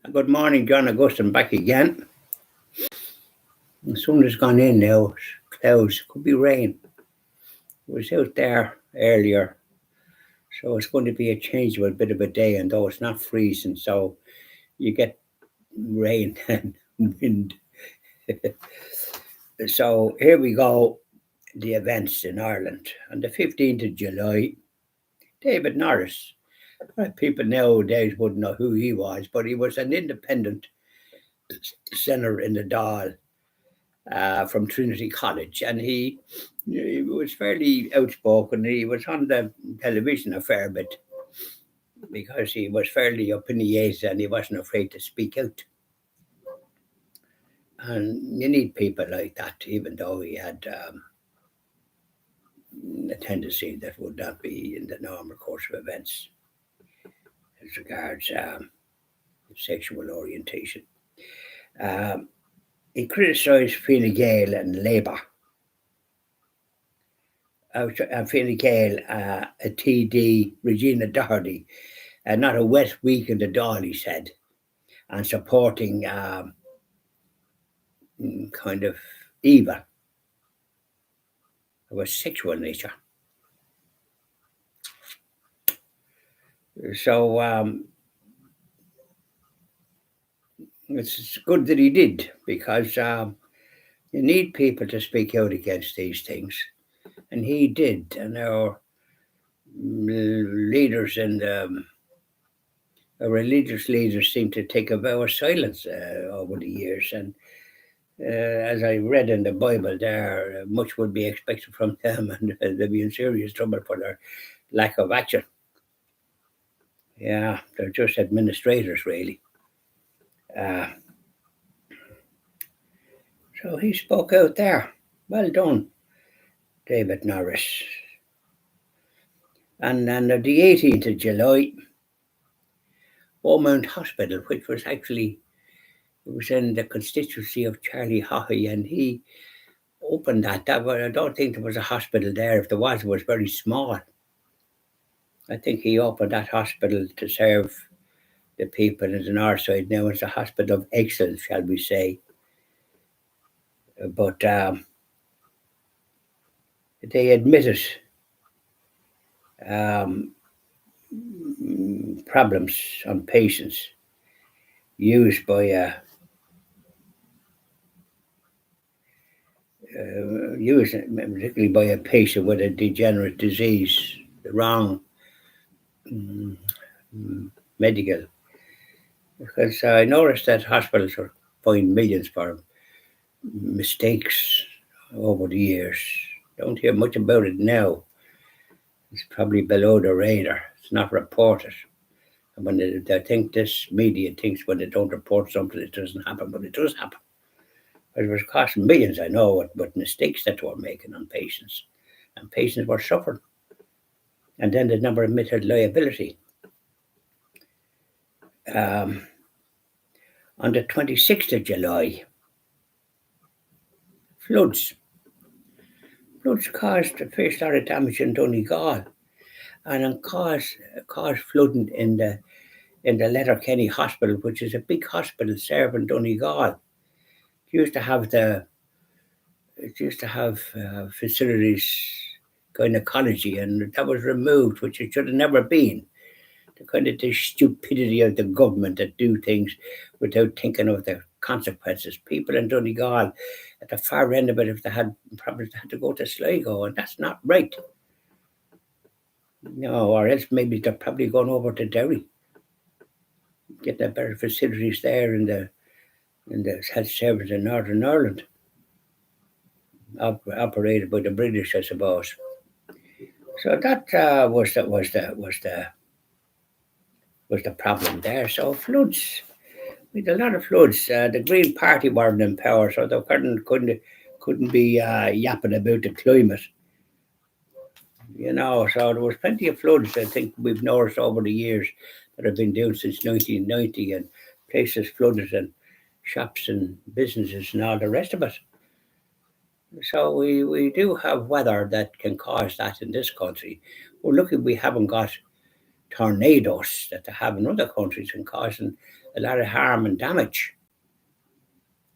Good morning, John Augustine, back again. The sun has gone in now. Clouds, could be rain. I was out there earlier, so it's going to be a changeable bit of a day, and though it's not freezing, so you get rain and wind. So here we go, the events in Ireland. On the 15th of July, David Norris. People nowadays wouldn't know who he was, but he was an independent senator in the Dáil from Trinity College, and he was fairly outspoken. He was on the television a fair bit because he was fairly opinionated and he wasn't afraid to speak out. And you need people like that, even though he had a tendency that would not be in the normal course of events as regards sexual orientation. He criticised Fine Gael and Labour. Fine Gael, a TD, Regina Doherty, not a wet week in the Dáil, he said, and supporting kind of evil of a sexual nature. So it's good that he did, because you need people to speak out against these things, and he did. And our leaders and our religious leaders seem to take a vow of silence over the years, and as I read in the Bible there, much would be expected from them, and they'll be in serious trouble for their lack of action. Yeah, they're just administrators, really. So he spoke out there. Well done, David Norris. And on the 18th of July, Beaumount Hospital, which was actually, it was in the constituency of Charlie Haughey, and he opened that. I don't think there was a hospital there. If there was, it was very small. I think he opened that hospital to serve the people in the north side. Now it's a hospital of excellence, shall we say. But they admitted problems on patients used by used particularly by a patient with a degenerate disease, the wrong medical. Because I noticed that hospitals are fined millions for mistakes over the years. Don't hear much about it now. It's probably below the radar. It's not reported. And when I think this media thinks when they don't report something, it doesn't happen, but it does happen. It was costing millions, I know, but mistakes that were making on patients, and patients were suffering. And then they never admitted liability. On the 26th of July, floods. Floods caused a fair lot of damage in Donegal, and caused flooding in the Letterkenny Hospital, which is a big hospital serving Donegal. It used to have facilities, gynecology, and that was removed, which it should have never been. The stupidity of the government that do things without thinking of the consequences. People in Donegal, at the far end of it, if they had problems, they had to go to Sligo, and that's not right. No, or else maybe they're probably going over to Derry, getting the better facilities there in the health service in Northern Ireland, operated by the British, I suppose. So that was the problem there. So floods, we had a lot of floods. The Green Party weren't in power, so they couldn't be yapping about the climate. So there was plenty of floods. I think we've noticed over the years that have been doing since 1990, and places flooded, and shops and businesses and all the rest of it. So we do have weather that can cause that in this country. We're lucky we haven't got tornadoes that they have in other countries and causing a lot of harm and damage.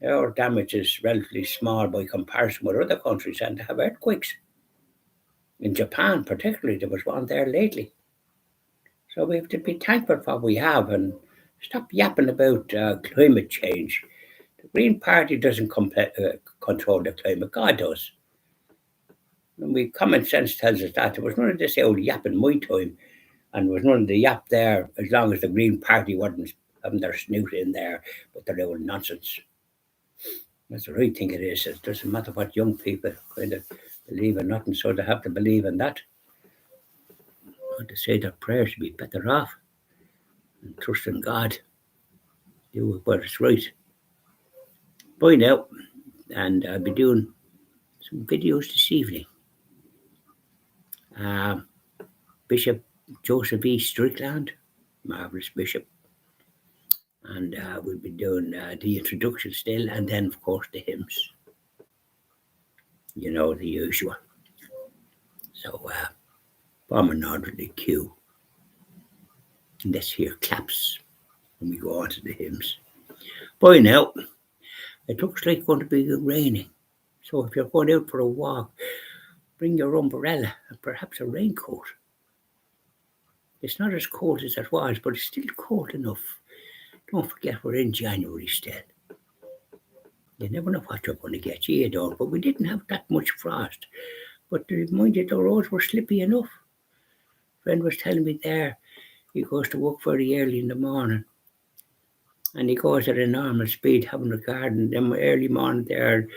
Our damage is relatively small by comparison with other countries, and they have earthquakes. In Japan, particularly, there was one there lately. So we have to be thankful for what we have and stop yapping about climate change. The Green Party doesn't control the climate, God does. And common sense tells us that there was none of this old yap in my time, and there was none of the yap there as long as the Green Party wasn't having their snoot in there with their old nonsense. That's what I think it is. It doesn't matter what young people kind of believe in nothing, so they have to believe in that. I want to say their prayers should be better off and trust in God. Do what is right. Bye now, and I'll be doing some videos this evening. Bishop Joseph E. Strickland, marvellous bishop. And we'll be doing the introduction still, and then, of course, the hymns. You know, the usual. So, form an orderly queue. And let's hear claps when we go on to the hymns. Bye now. It looks like it's going to be raining. So if you're going out for a walk, bring your umbrella and perhaps a raincoat. It's not as cold as it was, but it's still cold enough. Don't forget we're in January still. You never know what you're going to get. You don't. But we didn't have that much frost. But mind you, the roads were slippy enough. A friend was telling me there, he goes to work very early in the morning. And he goes at a normal speed, having a garden. Then early morning there,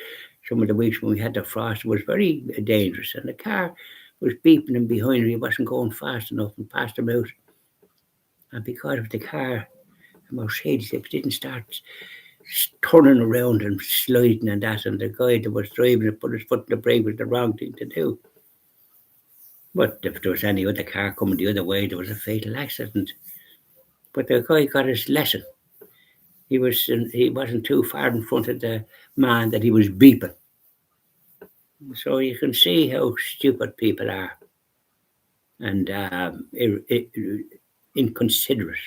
some of the weeks when we had the frost, it was very dangerous. And the car was beeping him behind him. He wasn't going fast enough and passed him out. And because of the car, the Mercedes didn't start turning around and sliding and that, and the guy that was driving it put his foot in the brake was the wrong thing to do. But if there was any other car coming the other way, there was a fatal accident. But the guy got his lesson. He wasn't too far in front of the man that he was beeping. So you can see how stupid people are and inconsiderate.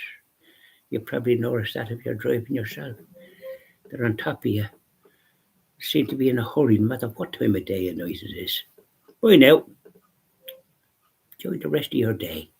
You probably notice that if you're driving yourself. They're on top of you. Seem to be in a hurry no matter what time of day and night it is. Bye now. Enjoy the rest of your day.